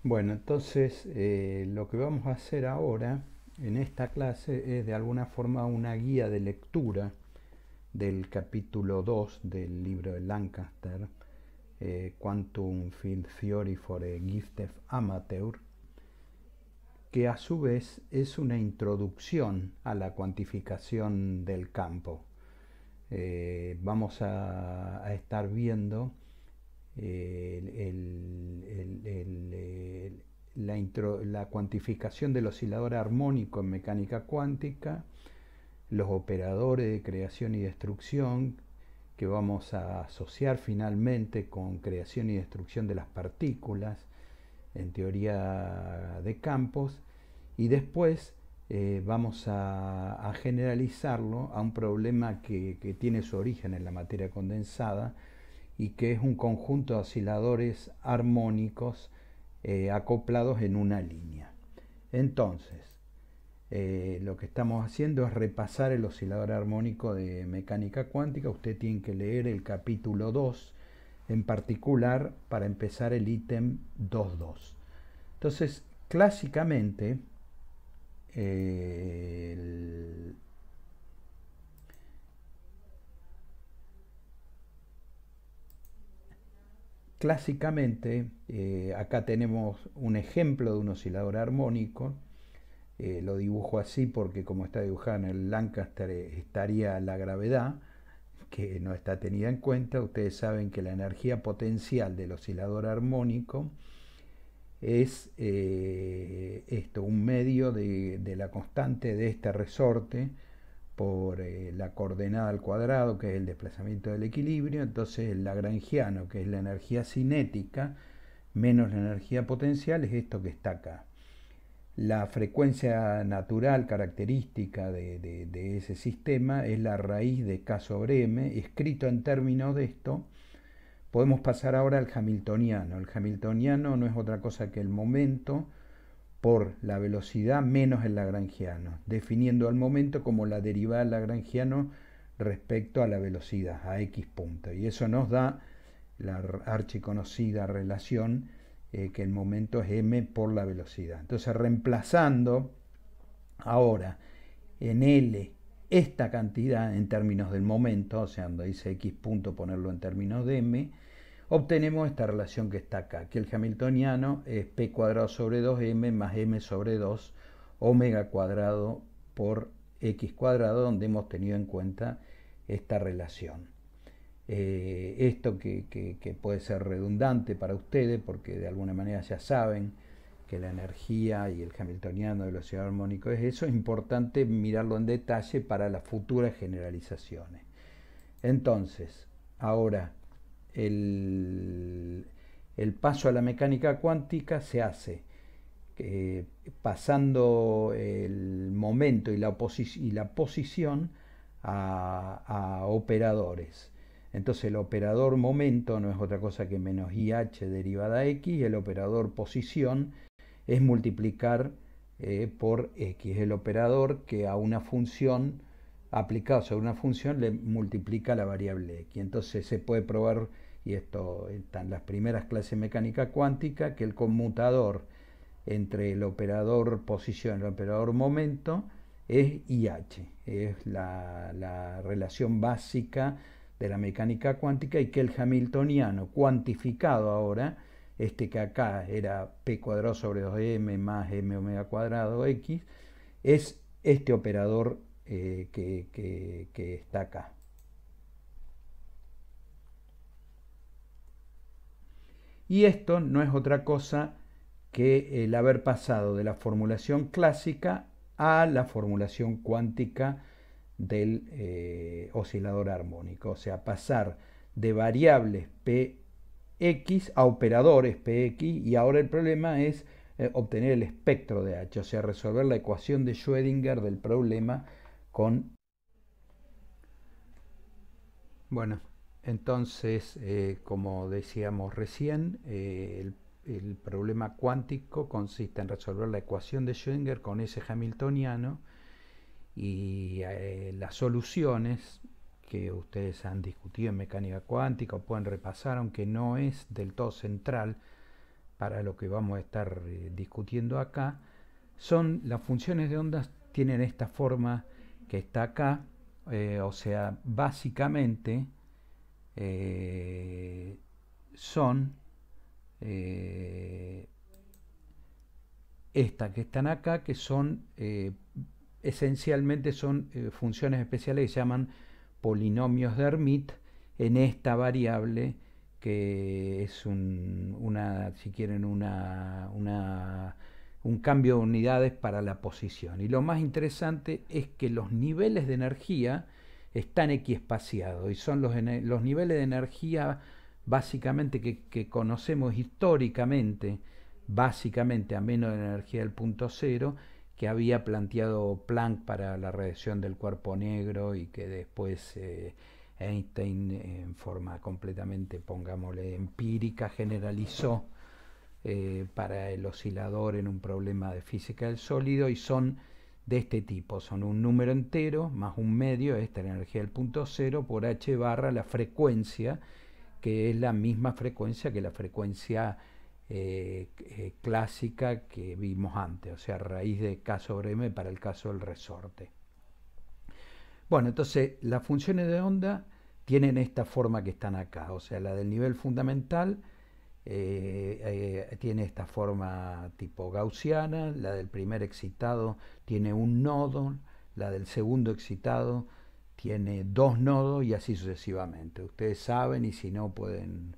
Bueno, entonces lo que vamos a hacer ahora en esta clase es de alguna forma una guía de lectura del capítulo 2 del libro de Lancaster, Quantum Field Theory for a Gifted Amateur, que a su vez es una introducción a la cuantificación del campo. Vamos a estar viendo la cuantificación del oscilador armónico en mecánica cuántica, los operadores de creación y destrucción que vamos a asociar finalmente con creación y destrucción de las partículas en teoría de campos, y después vamos a generalizarlo a un problema que tiene su origen en la materia condensada y que es un conjunto de osciladores armónicos acoplados en una línea. Entonces, lo que estamos haciendo es repasar el oscilador armónico de mecánica cuántica. Usted tiene que leer el capítulo 2 en particular para empezar el ítem 2.2. Entonces, clásicamente, acá tenemos un ejemplo de un oscilador armónico. Lo dibujo así porque como está dibujado en el Lancaster estaría la gravedad, que no está tenida en cuenta. Ustedes saben que la energía potencial del oscilador armónico es un medio de la constante de este resorte por la coordenada al cuadrado, que es el desplazamiento del equilibrio. Entonces el lagrangiano, que es la energía cinética menos la energía potencial, es esto que está acá. La frecuencia natural característica de ese sistema es la raíz de K sobre M. Escrito en términos de esto, podemos pasar ahora al hamiltoniano. El hamiltoniano no es otra cosa que el momento por la velocidad menos el lagrangiano, definiendo al momento como la derivada del lagrangiano respecto a la velocidad, a x punto. Y eso nos da la archiconocida relación que el momento es m por la velocidad. Entonces, reemplazando ahora en L esta cantidad en términos del momento, o sea, cuando dice x punto ponerlo en términos de m, obtenemos esta relación que está acá, que el hamiltoniano es p cuadrado sobre 2m más m sobre 2 omega cuadrado por x cuadrado, donde hemos tenido en cuenta esta relación. Esto que puede ser redundante para ustedes porque de alguna manera ya saben que la energía y el hamiltoniano de oscilador armónico es eso. Es importante mirarlo en detalle para las futuras generalizaciones. Entonces, ahora el paso a la mecánica cuántica se hace pasando el momento y la posición a operadores. Entonces el operador momento no es otra cosa que menos IH derivada X, y el operador posición es multiplicar por X. El operador que a una función, aplicado sobre una función, le multiplica la variable X. Entonces se puede probar, y esto está en las primeras clases de mecánica cuántica, que el conmutador entre el operador posición y el operador momento es IH, es la relación básica de la mecánica cuántica, y que el hamiltoniano cuantificado ahora, este que acá era p cuadrado sobre 2m más m omega cuadrado x, es este operador que está acá. Y esto no es otra cosa que el haber pasado de la formulación clásica a la formulación cuántica del oscilador armónico, o sea, pasar de variables px a operadores px, y ahora el problema es obtener el espectro de H, o sea, resolver la ecuación de Schrödinger del problema con... Bueno, entonces, como decíamos recién, el problema cuántico consiste en resolver la ecuación de Schrödinger con ese hamiltoniano, y las soluciones que ustedes han discutido en mecánica cuántica o pueden repasar, aunque no es del todo central para lo que vamos a estar discutiendo acá, son las funciones de ondas tienen esta forma que está acá, o sea, básicamente son estas que están acá, que son esencialmente son funciones especiales que se llaman polinomios de Hermite en esta variable que es si quieren, un cambio de unidades para la posición. Y lo más interesante es que los niveles de energía están equiespaciados y son los niveles de energía básicamente que conocemos históricamente, básicamente a menos de la energía del punto cero, que había planteado Planck para la radiación del cuerpo negro y que después Einstein en forma completamente, pongámosle, empírica generalizó para el oscilador en un problema de física del sólido, y son de este tipo, son un número entero más un medio, esta es la energía del punto cero, por h barra la frecuencia, que es la misma frecuencia que la frecuencia clásica que vimos antes, o sea, raíz de K sobre M para el caso del resorte. Bueno, entonces las funciones de onda tienen esta forma que están acá, o sea, la del nivel fundamental tiene esta forma tipo gaussiana, la del primer excitado tiene un nodo, la del segundo excitado tiene dos nodos y así sucesivamente. Ustedes saben, y si no pueden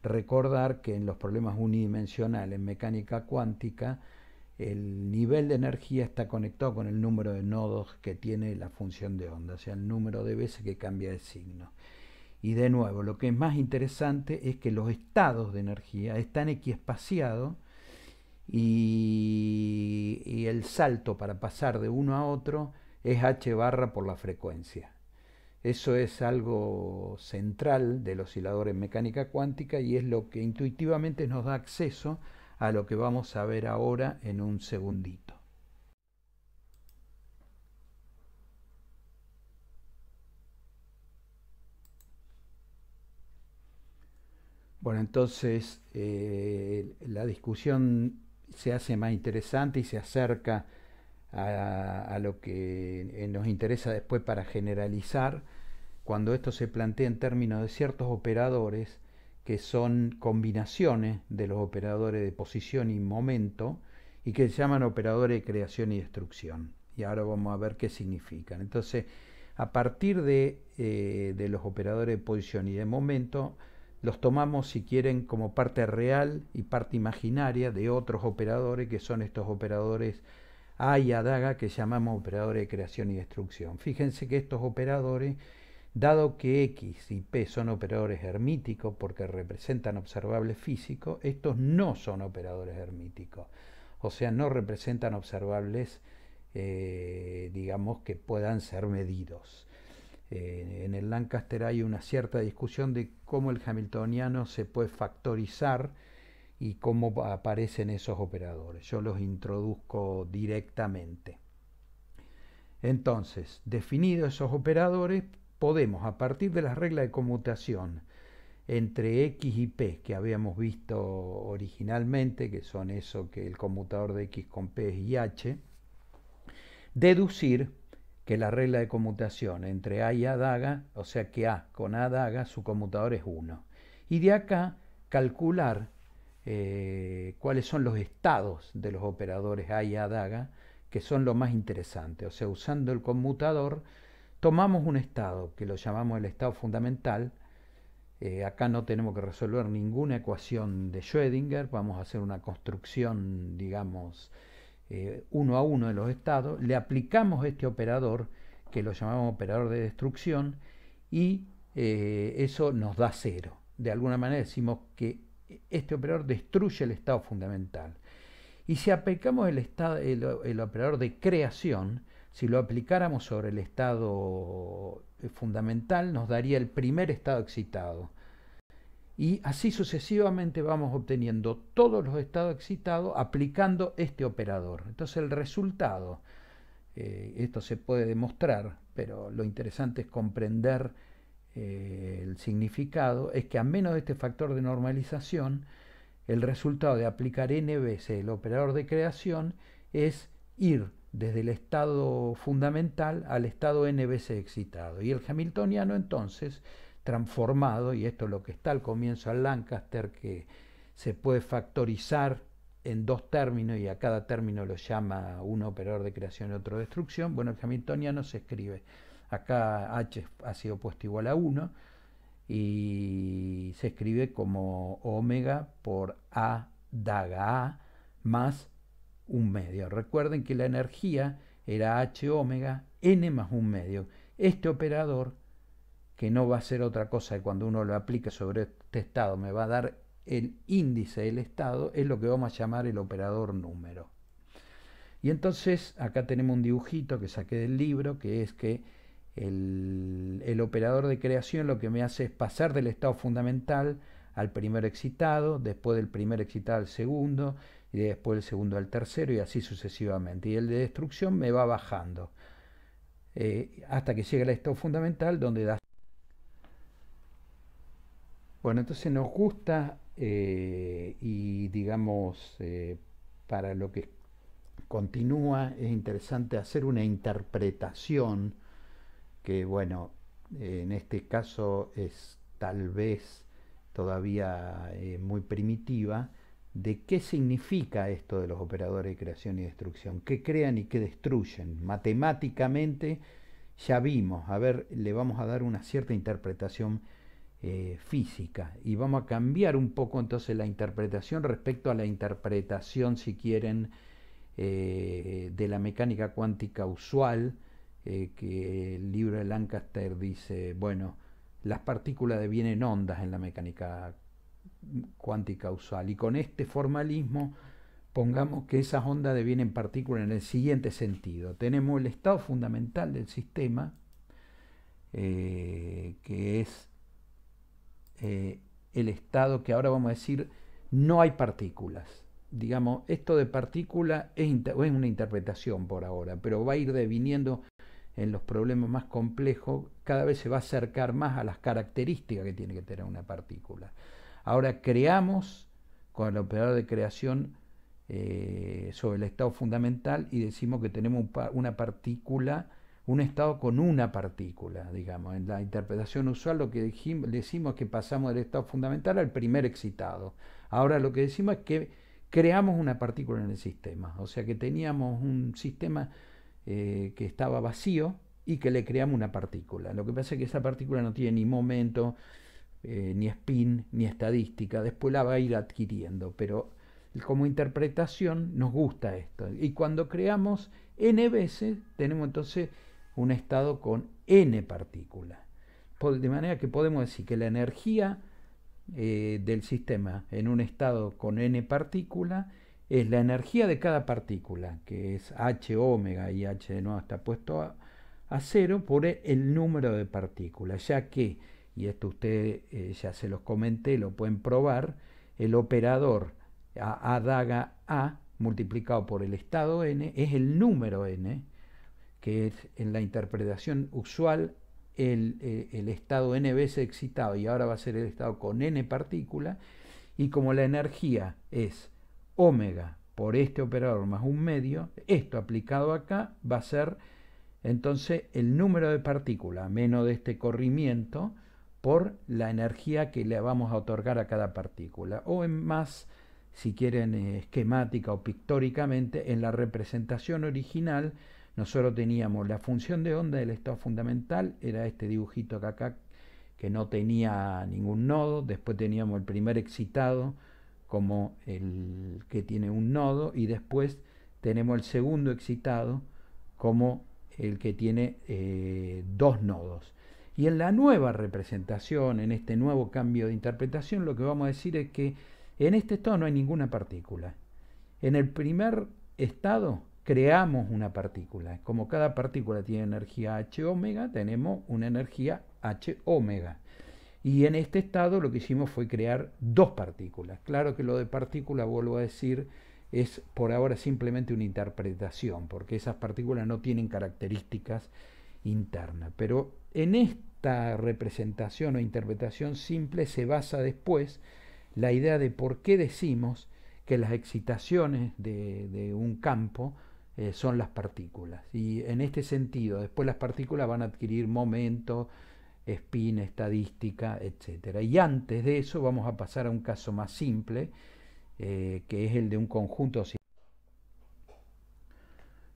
recordar, que en los problemas unidimensionales en mecánica cuántica el nivel de energía está conectado con el número de nodos que tiene la función de onda, o sea, el número de veces que cambia de signo. Y de nuevo, lo que es más interesante es que los estados de energía están equiespaciados y el salto para pasar de uno a otro es h barra por la frecuencia. Eso es algo central del oscilador en mecánica cuántica y es lo que intuitivamente nos da acceso a lo que vamos a ver ahora en un segundito. Bueno, entonces la discusión se hace más interesante y se acerca a lo que nos interesa después para generalizar, cuando esto se plantea en términos de ciertos operadores que son combinaciones de los operadores de posición y momento y que se llaman operadores de creación y destrucción. Y ahora vamos a ver qué significan. Entonces, a partir de los operadores de posición y de momento, los tomamos, si quieren, como parte real y parte imaginaria de otros operadores, que son estos operadores A y Adaga, que llamamos operadores de creación y destrucción. Fíjense que estos operadores, dado que X y P son operadores hermíticos porque representan observables físicos, estos no son operadores hermíticos, o sea, no representan observables, digamos, que puedan ser medidos. En el Lancaster hay una cierta discusión de cómo el hamiltoniano se puede factorizar y cómo aparecen esos operadores. Yo los introduzco directamente. Entonces, definidos esos operadores, podemos, a partir de las reglas de conmutación entre X y P que habíamos visto originalmente, que son eso, que el conmutador de X con P es IH, deducir que la regla de conmutación entre A y A daga, o sea que A con A daga, su conmutador es 1. Y de acá calcular cuáles son los estados de los operadores A y A daga, que son lo más interesante. O sea, usando el conmutador, tomamos un estado que lo llamamos el estado fundamental. Acá no tenemos que resolver ninguna ecuación de Schrödinger, vamos a hacer una construcción, digamos, uno a uno de los estados, le aplicamos este operador, que lo llamamos operador de destrucción, y eso nos da 0. De alguna manera decimos que este operador destruye el estado fundamental. Y si aplicamos el operador de creación, si lo aplicáramos sobre el estado fundamental, nos daría el primer estado excitado. Y así sucesivamente vamos obteniendo todos los estados excitados aplicando este operador. Entonces el resultado, esto se puede demostrar, pero lo interesante es comprender el significado, es que a menos de este factor de normalización, el resultado de aplicar n veces el operador de creación es ir desde el estado fundamental al estado n veces excitado. Y el hamiltoniano entonces transformado, y esto es lo que está al comienzo del Lancaster, que se puede factorizar en dos términos y a cada término lo llama un operador de creación y otro de destrucción. Bueno, el hamiltoniano se escribe, acá h ha sido puesto igual a 1, y se escribe como omega por a daga a más un medio. Recuerden que la energía era h omega n más un medio. Este operador, que no va a ser otra cosa que cuando uno lo aplique sobre este estado me va a dar el índice del estado, es lo que vamos a llamar el operador número. Y entonces acá tenemos un dibujito que saqué del libro, que es que el operador de creación lo que me hace es pasar del estado fundamental al primer excitado, después del primer excitado al segundo, y después del segundo al tercero, y así sucesivamente. Y el de destrucción me va bajando hasta que llega al estado fundamental, donde da. Bueno, entonces nos gusta y digamos, para lo que continúa, es interesante hacer una interpretación que, bueno, en este caso es tal vez todavía muy primitiva, de qué significa esto de los operadores de creación y destrucción, qué crean y qué destruyen. Matemáticamente ya vimos, a ver, le vamos a dar una cierta interpretación física y vamos a cambiar un poco entonces la interpretación respecto a la interpretación, si quieren, de la mecánica cuántica usual, que el libro de Lancaster dice, bueno, las partículas devienen ondas en la mecánica cuántica usual, y con este formalismo pongamos que esas ondas devienen partículas en el siguiente sentido. Tenemos el estado fundamental del sistema, que es el estado que ahora vamos a decir no hay partículas. Digamos, esto de partícula es una interpretación por ahora, pero va a ir deviniendo en los problemas más complejos, cada vez se va a acercar más a las características que tiene que tener una partícula. Ahora creamos con el operador de creación sobre el estado fundamental y decimos que tenemos una partícula, un estado con una partícula, digamos. En la interpretación usual lo que decimos es que pasamos del estado fundamental al primer excitado. Ahora lo que decimos es que creamos una partícula en el sistema, o sea que teníamos un sistema que estaba vacío y que le creamos una partícula. Lo que pasa es que esa partícula no tiene ni momento, ni spin, ni estadística, después la va a ir adquiriendo, pero como interpretación nos gusta esto. Y cuando creamos n veces, tenemos entonces un estado con n partículas. De manera que podemos decir que la energía del sistema en un estado con n partículas es la energía de cada partícula, que es h omega, y h de nuevo está puesto a 0 por el número de partículas, ya que, y esto ustedes ya se los comenté, lo pueden probar, el operador a daga a multiplicado por el estado n es el número n, que es en la interpretación usual el estado n veces excitado, y ahora va a ser el estado con n partículas, y como la energía es omega por este operador más un medio, esto aplicado acá va a ser entonces el número de partículas menos de este corrimiento por la energía que le vamos a otorgar a cada partícula, o en más, si quieren, esquemática o pictóricamente, en la representación original nosotros teníamos la función de onda del estado fundamental, era este dibujito acá que no tenía ningún nodo, después teníamos el primer excitado como el que tiene un nodo, y después tenemos el segundo excitado como el que tiene dos nodos. Y en la nueva representación, en este nuevo cambio de interpretación, lo que vamos a decir es que en este estado no hay ninguna partícula. En el primer estado creamos una partícula. Como cada partícula tiene energía h omega, tenemos una energía h omega. Y en este estado lo que hicimos fue crear dos partículas. Claro que lo de partícula, vuelvo a decir, es por ahora simplemente una interpretación, porque esas partículas no tienen características internas. Pero en esta representación o interpretación simple se basa después la idea de por qué decimos que las excitaciones de un campo son las partículas. Y en este sentido, después las partículas van a adquirir momento, spin, estadística, etcétera. Y antes de eso vamos a pasar a un caso más simple, que es el de un conjunto.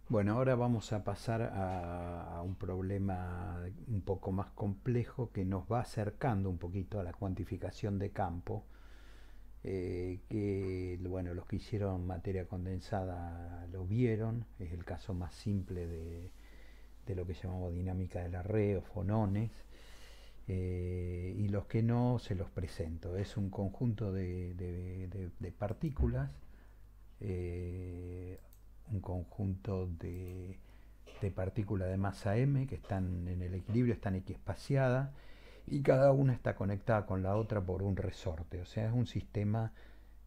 Bueno, ahora vamos a pasar a un problema un poco más complejo que nos va acercando un poquito a la cuantificación de campo, que bueno, los que hicieron materia condensada lo vieron. Es el caso más simple de lo que llamamos dinámica de la red o fonones, y los que no se los presento. Es un conjunto de partículas, eh, un conjunto de partículas de masa m que están en el equilibrio, están equiespaciadas, y cada una está conectada con la otra por un resorte. O sea, es un sistema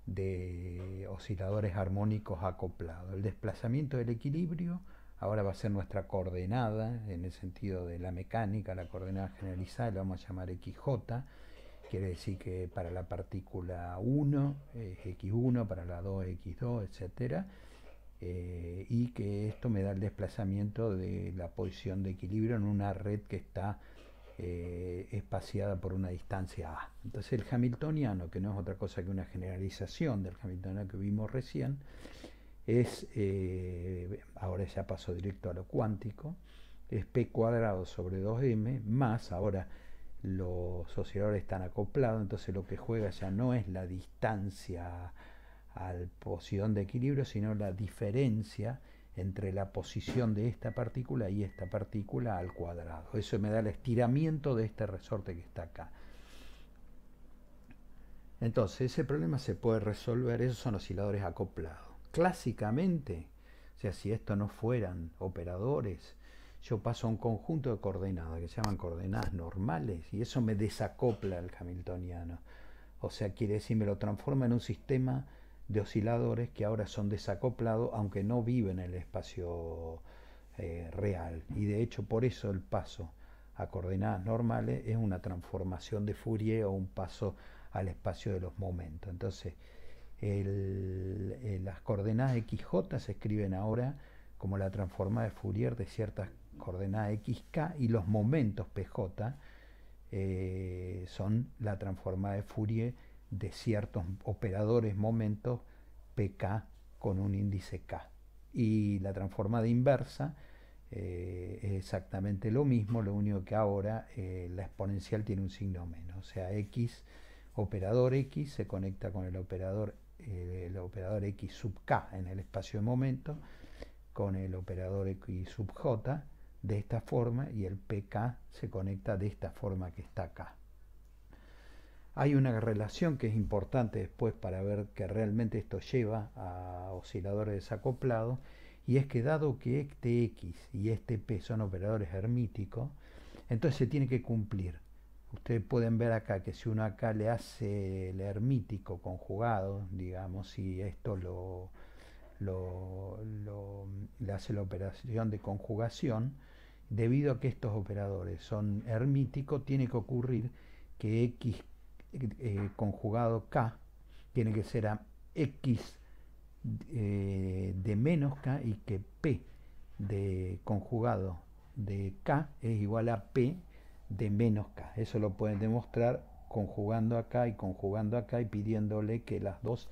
de osciladores armónicos acoplados. El desplazamiento del equilibrio ahora va a ser nuestra coordenada, en el sentido de la mecánica, la coordenada generalizada, la vamos a llamar XJ. Quiere decir que para la partícula 1 es X1, para la 2 X2, etcétera. Y que esto me da el desplazamiento de la posición de equilibrio en una red que está espaciada por una distancia a. Entonces el hamiltoniano, que no es otra cosa que una generalización del hamiltoniano que vimos recién, es, ahora ya paso directo a lo cuántico, es p cuadrado sobre 2m más, ahora los osciladores están acoplados, entonces lo que juega ya no es la distancia a la posición de equilibrio, sino la diferencia entre la posición de esta partícula y esta partícula al cuadrado. Eso me da el estiramiento de este resorte que está acá. Entonces ese problema se puede resolver. Esos son osciladores acoplados. Clásicamente, o sea, si esto no fueran operadores, yo paso a un conjunto de coordenadas que se llaman coordenadas normales, y eso me desacopla el hamiltoniano. O sea, quiere decir, me lo transforma en un sistema de osciladores que ahora son desacoplados, aunque no viven en el espacio real. Y de hecho, por eso el paso a coordenadas normales es una transformación de Fourier o un paso al espacio de los momentos. Entonces, las coordenadas XJ se escriben ahora como la transformada de Fourier de ciertas coordenadas XK, y los momentos PJ son la transformada de Fourier de ciertos operadores momentos PK con un índice K. Y la transformada inversa es exactamente lo mismo, lo único que ahora la exponencial tiene un signo menos. O sea, X, operador X se conecta con el operador X sub K en el espacio de momento, con el operador X sub J de esta forma, y el PK se conecta de esta forma que está acá. Hay una relación que es importante después para ver que realmente esto lleva a osciladores desacoplados, y es que dado que este X y este P son operadores hermíticos, entonces se tiene que cumplir. Ustedes pueden ver acá que si uno acá le hace el hermítico conjugado, digamos, si esto le hace la operación de conjugación, debido a que estos operadores son hermíticos, tiene que ocurrir que X conjugado K tiene que ser a X de menos K, y que P de conjugado de K es igual a P de menos K. Eso lo pueden demostrar conjugando acá y conjugando acá y pidiéndole que las dos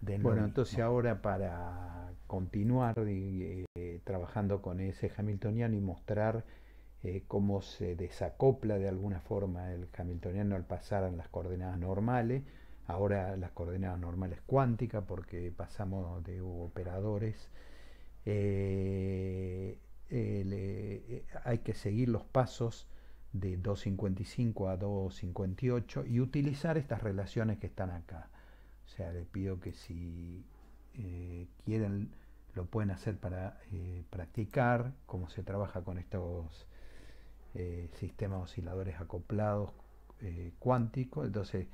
den. Bueno, entonces ahora, para continuar trabajando con ese hamiltoniano y mostrar cómo se desacopla de alguna forma el hamiltoniano al pasar a las coordenadas normales, ahora las coordenadas normales cuánticas, porque pasamos de operadores, hay que seguir los pasos de 255 a 258 y utilizar estas relaciones que están acá. O sea, les pido que si quieren lo pueden hacer para practicar cómo se trabaja con estos sistemas osciladores acoplados cuánticos. Entonces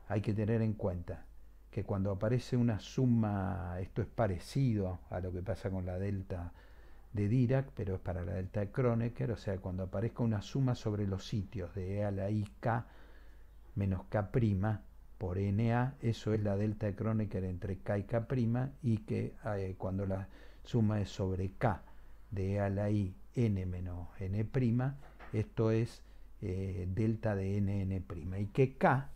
hay que tener en cuenta que cuando aparece una suma, esto es parecido a lo que pasa con la delta de Dirac, pero es para la delta de Kronecker. O sea, cuando aparezca una suma sobre los sitios de E a la I K menos K', por Na, eso es la delta de Kronecker entre K y K', y que cuando la suma es sobre K de E a la I n menos n', esto es delta de nn', y que K,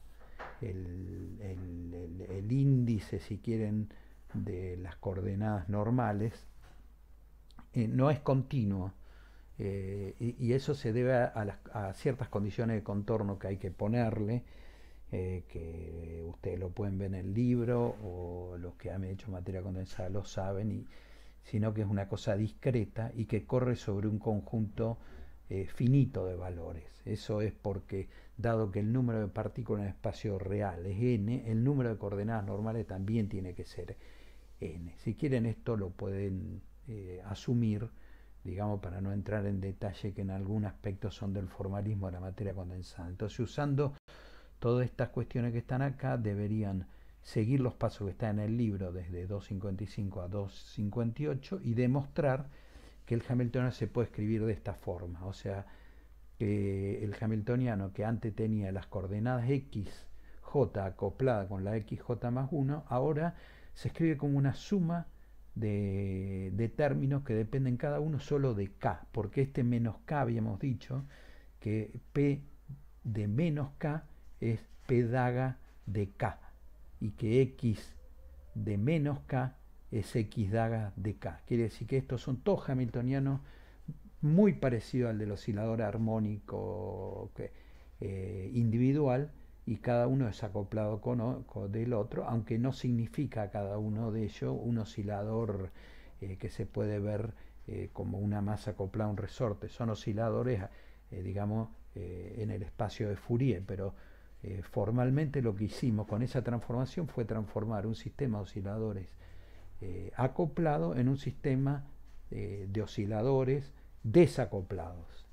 el índice, si quieren, de las coordenadas normales, no es continuo, y eso se debe a ciertas condiciones de contorno que hay que ponerle, que ustedes lo pueden ver en el libro, o los que han hecho materia condensada lo saben, sino que es una cosa discreta y que corre sobre un conjunto finito de valores. Eso es porque, dado que el número de partículas en el espacio real es n, el número de coordenadas normales también tiene que ser n. Si quieren, esto lo pueden asumir, digamos, para no entrar en detalle, que en algún aspecto son del formalismo de la materia condensada. Entonces, usando todas estas cuestiones que están acá, deberían seguir los pasos que están en el libro desde 2.55 a 2.58 y demostrar que el hamiltoniano se puede escribir de esta forma. O sea, que el hamiltoniano, que antes tenía las coordenadas x, j acoplada con la xj más 1, ahora se escribe como una suma de términos que dependen cada uno solo de k, porque este menos k, habíamos dicho que p de menos k es p daga de k, y que x de menos k es x daga de k. Quiere decir que estos son todos hamiltonianos muy parecidos al del oscilador armónico individual, y cada uno es acoplado con del otro, aunque no significa cada uno de ellos un oscilador que se puede ver como una masa acoplada a un resorte. Son osciladores, digamos, en el espacio de Fourier, pero formalmente lo que hicimos con esa transformación fue transformar un sistema de osciladores acoplado en un sistema de osciladores desacoplados.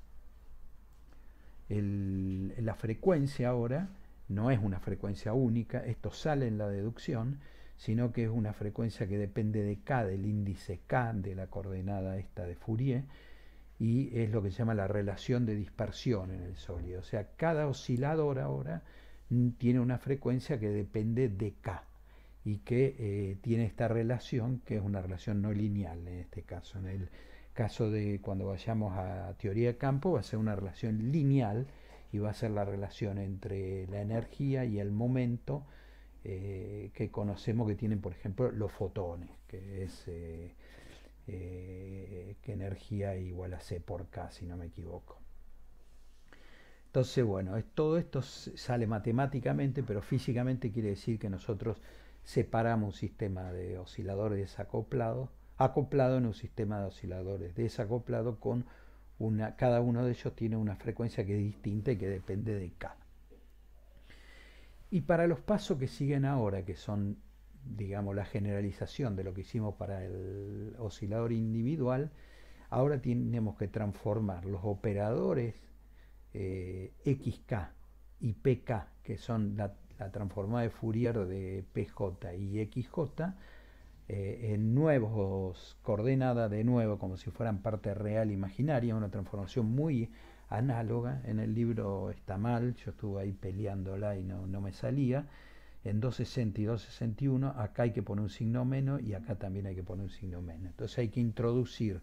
La frecuencia ahora no es una frecuencia única, esto sale en la deducción, sino que es una frecuencia que depende de K, del índice K, de la coordenada esta de Fourier, y es lo que se llama la relación de dispersión en el sólido. O sea, cada oscilador ahora tiene una frecuencia que depende de K, y que tiene esta relación, que es una relación no lineal en este caso. En el caso de cuando vayamos a teoría de campo, va a ser una relación lineal, y va a ser la relación entre la energía y el momento que conocemos que tienen, por ejemplo, los fotones, que es que energía igual a C por K, si no me equivoco. Entonces, bueno, todo esto sale matemáticamente, pero físicamente quiere decir que nosotros separamos un sistema de osciladores desacoplados, acoplado en un sistema de osciladores desacoplados, con cada uno de ellos tiene una frecuencia que es distinta y que depende de K. Y para los pasos que siguen ahora, que son, digamos, la generalización de lo que hicimos para el oscilador individual, ahora tenemos que transformar los operadores XK y PK, que son la transformada de Fourier de PJ y XJ, en nuevos coordenadas, de nuevo, como si fueran parte real imaginaria, una transformación muy análoga. En el libro está mal, yo estuve ahí peleándola y no me salía. En 260 y 261, acá hay que poner un signo menos, y acá también hay que poner un signo menos. Entonces hay que introducir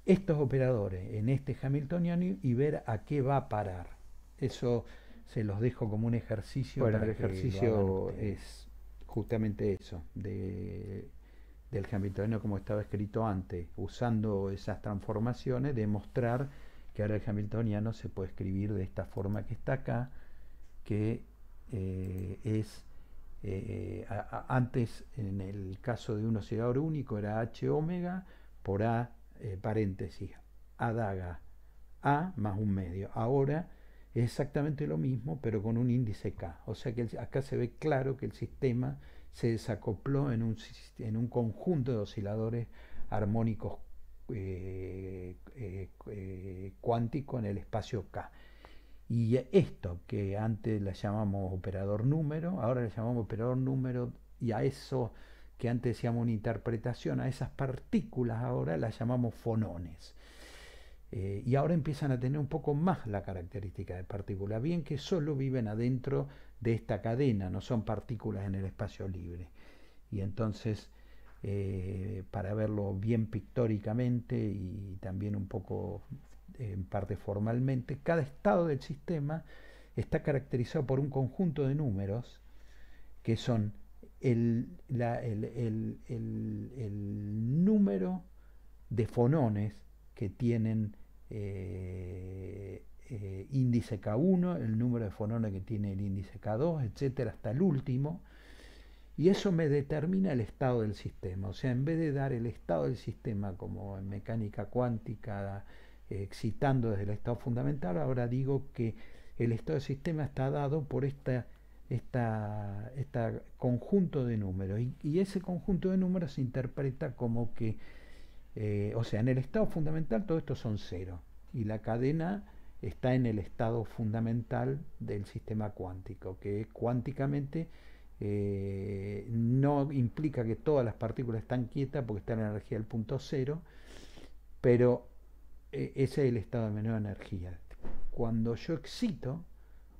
estos operadores en este hamiltoniano y ver a qué va a parar. Eso se los dejo como un ejercicio. Bueno, el ejercicio es justamente eso, del hamiltoniano como estaba escrito antes, usando esas transformaciones, demostrar que ahora el hamiltoniano se puede escribir de esta forma que está acá, que es antes, en el caso de un oscilador único, era h omega por a paréntesis a daga a más un medio. Ahora es exactamente lo mismo, pero con un índice k. O sea que acá se ve claro que el sistema se desacopló en un conjunto de osciladores armónicos cuánticos en el espacio k. Y esto, que antes la llamamos operador número, ahora le llamamos operador número, y a eso que antes decíamos una interpretación, a esas partículas ahora las llamamos fonones. Y ahora empiezan a tener un poco más la característica de partícula, bien que solo viven adentro de esta cadena, no son partículas en el espacio libre. Y entonces, para verlo bien pictóricamente y también un poco en parte formalmente, cada estado del sistema está caracterizado por un conjunto de números que son el número de fonones que tienen índice K1, el número de fonones que tiene el índice K2, etcétera, hasta el último, y eso me determina el estado del sistema. O sea, en vez de dar el estado del sistema como en mecánica cuántica, excitando desde el estado fundamental, ahora digo que el estado del sistema está dado por este conjunto de números. Y ese conjunto de números se interpreta como que, o sea, en el estado fundamental todo esto son cero. Y la cadena está en el estado fundamental del sistema cuántico, que cuánticamente no implica que todas las partículas están quietas porque está en la energía del punto cero, pero ese es el estado de menor energía. Cuando yo excito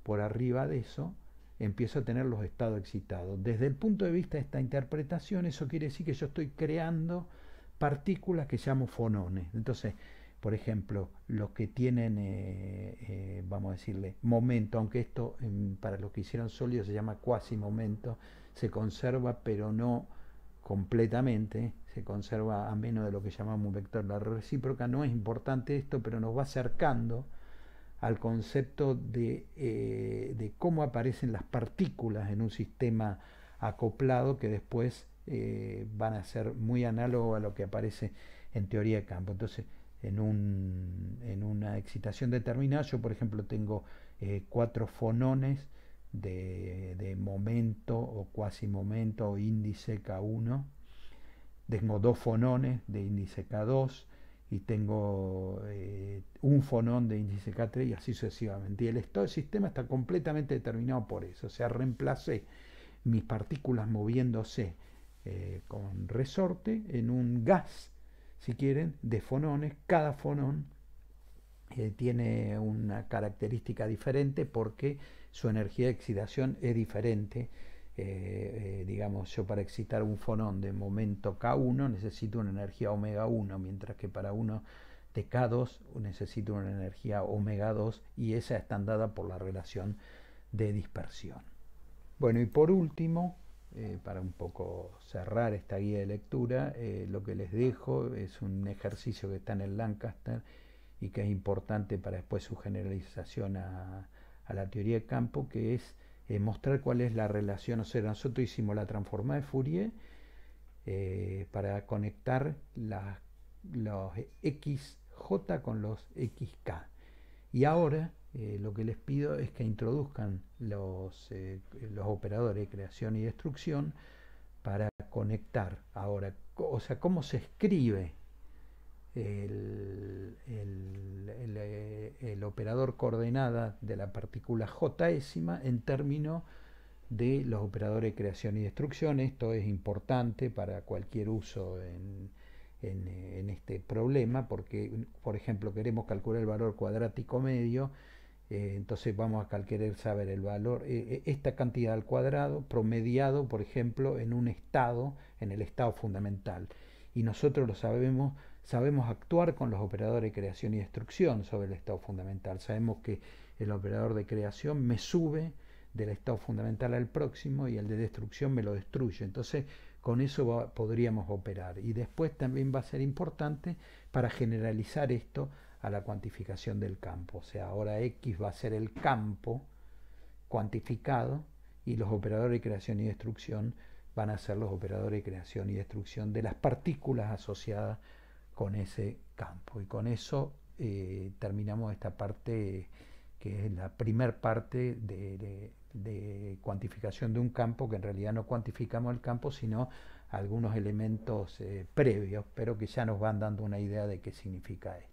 por arriba de eso, empiezo a tener los estados excitados. Desde el punto de vista de esta interpretación, eso quiere decir que yo estoy creando partículas que llamo fonones. Entonces, por ejemplo, los que tienen, vamos a decirle, momento, aunque esto para los que hicieron sólidos se llama cuasi momento, se conserva pero no completamente, se conserva a menos de lo que llamamos un vector. La recíproca no es importante esto, pero nos va acercando al concepto de cómo aparecen las partículas en un sistema acoplado que después van a ser muy análogos a lo que aparece en teoría de campo. Entonces, en una excitación determinada, yo por ejemplo tengo 4 fonones de momento o cuasi momento o índice K1, tengo 2 fonones de índice K2 y tengo un fonón de índice K3 y así sucesivamente. Y el estado del sistema está completamente determinado por eso. O sea, reemplacé mis partículas moviéndose con resorte en un gas, si quieren, de fonones. Cada fonón tiene una característica diferente porque su energía de excitación es diferente. Digamos, yo para excitar un fonón de momento K1 necesito una energía omega 1, mientras que para uno de K2 necesito una energía omega 2 y esa está dada por la relación de dispersión. Bueno, y por último, para un poco cerrar esta guía de lectura, lo que les dejo es un ejercicio que está en el Lancaster y que es importante para después su generalización a la teoría de campo, que es mostrar cuál es la relación. O sea, nosotros hicimos la transformada de Fourier para conectar los XJ con los XK. Y ahora lo que les pido es que introduzcan los operadores de creación y destrucción para conectar ahora, o sea, cómo se escribe el operador coordenada de la partícula J-ésima en términos de los operadores de creación y destrucción. Esto es importante para cualquier uso en este problema, porque, por ejemplo, queremos calcular el valor cuadrático medio, entonces vamos a querer saber el valor, esta cantidad al cuadrado, promediado, por ejemplo, en un estado, en el estado fundamental. Y nosotros lo sabemos actuar con los operadores de creación y destrucción sobre el estado fundamental. Sabemos que el operador de creación me sube del estado fundamental al próximo y el de destrucción me lo destruye. Entonces, con eso podríamos operar. Y después también va a ser importante para generalizar esto a la cuantificación del campo. O sea, ahora X va a ser el campo cuantificado y los operadores de creación y destrucción van a ser los operadores de creación y destrucción de las partículas asociadas con ese campo. Y con eso terminamos esta parte que es la primera parte de cuantificación de un campo, que en realidad no cuantificamos el campo, sino algunos elementos previos, pero que ya nos van dando una idea de qué significa esto.